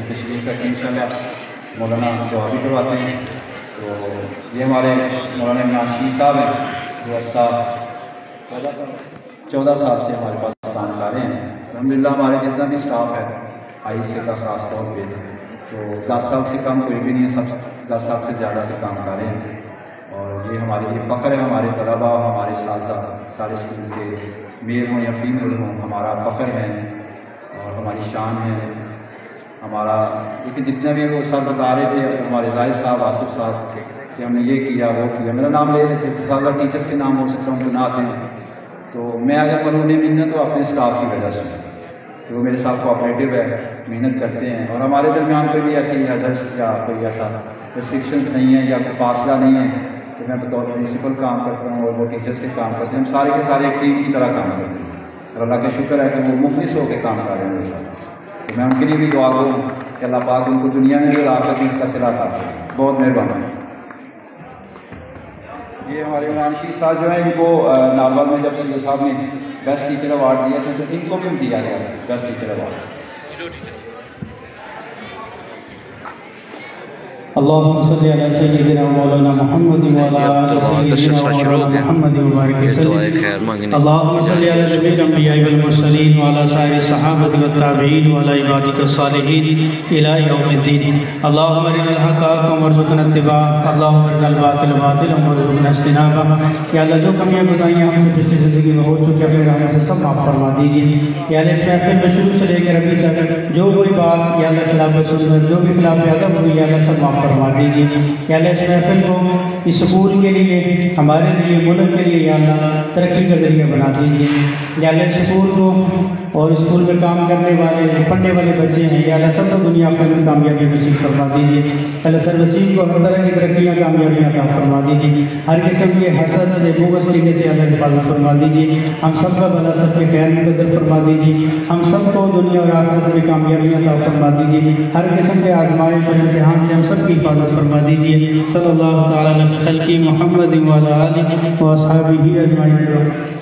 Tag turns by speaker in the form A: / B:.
A: تشریف رکھیں انشاءاللہ مولانا دعا بھی کرواتے ہیں۔ تو یہ ہمارے مولانا عمران شیخ صاحب ہیں جو عرصہ 14 سال سے ہمارے پاس کام کر رہے ہیں۔ الحمدللہ ہمارے جتنا بھی اسٹاف ہے آئی سے کا خاص طور پہ تو 10 سال سے کم کوئی بھی نہیں ہے، سب 10 سال سے زیادہ سے کام کر رہے ہیں، اور یہ ہمارے لیے فخر ہے، ہمارے طلباء اور ہمارے اساتذہ سارے اسکول کے میل ہوں یا فیمیل ہوں ہمارا فخر ہے اور ہماری شان ہے ہمارا۔ لیکن جتنے بھی وہ سب بتا رہے تھے ہمارے زاہد صاحب آصف صاحب کہ ہم نے یہ کیا وہ کیا، میرا نام لے رہے تھے، زیادہ ٹیچرس کے نام ہو سکتا ہوں گناہ ہیں، تو میں اگر مرہونی منت تو اپنے اسٹاف کی وجہ سے کہ وہ میرے ساتھ کوآپریٹیو ہے، محنت کرتے ہیں، اور ہمارے درمیان کوئی بھی ایسی حدث یا کوئی ایسا ریسٹرکشنز نہیں ہے یا کوئی فاصلہ نہیں ہے کہ میں بطور پرنسپل کام کرتا ہوں اور وہ ٹیچرس کے کام کرتے ہیں، ہم سارے کے سارے ایک ٹیم کی طرح کام کرتے ہیں، اور اللہ کا شکر ہے کہ وہ مخلص ہو کے کام کر رہے ہیں میرے ساتھ۔ تو میں ان کے لیے بھی دعا کروں کہ اللہ پاک ان کو دنیا میں بھی اور آخرت میں اس کا صلہ عطا کرے۔ بہت مہربانی۔ یہ ہمارے عمران شیخ صاحب جو ہیں ان کو ناول میں جب سید صاحب نے بیسٹ ٹیچر ایوارڈ دیا تھا تو ان کو بھی دیا گیا تھا بیسٹ ٹیچر ایوارڈ۔
B: اللهم صل على سيدنا مولانا محمد وعلى آل سيدنا مولانا محمد وبارك وسلم۔ اللهم صل على جميع الانبياء والمرسلين وعلى سائر الصحابة والتابعين وعلى عبادك الصالحين الى يوم الدين۔ اللهم ارنا الحق حقا وارزقنا اتباعه، اللهم ارنا الباطل باطلا وارزقنا اجتنابه۔ یا اللہ جو کمیاں بتائیں ہم سے پچھلی زندگی میں ہو چکے اپنے رحمت سے سب معاف فرما دیجیے۔ یا اللہ اس محفل میں شروع سے لے کر ابھی تک جو کوئی بات یا اللہ خلاف سنت جو بھی خلاف ادب ہوئی یا اللہ سب معاف فرما دیجیے۔ یا اللہ اس محفل کو اس سکول کے لیے ہمارے لیے ملک کے لیے یا اللہ ترقی کا ذریعہ بنا دیجیے۔ یا اللہ سکول کو اور اسکول میں کام کرنے والے پڑھنے والے بچے ہیں یا اللہ سب کو دنیا میں کامیابی نصیب فرما دیجیے۔ اللہ سر وسیم کو ہر طرح کی ترقیاں کامیابیاں عطا فرما دیجیے، ہر قسم کے حسد سے بغض طریقے سے اللہ حفاظت فرما دیجیے۔ ہم سب کا بھلا سب کے خیر مقدر فرما دیجیے، ہم سب کو دنیا اور آخرت میں کامیابیاں عطا فرما دیجیے، ہر قسم کے آزمائش اور امتحان سے ہم سب کی حفاظت فرما دیجیے۔ صلی اللہ تعالیٰ علیہ وسلم محمد وعلی آلہ و اصحابہ اجمعین۔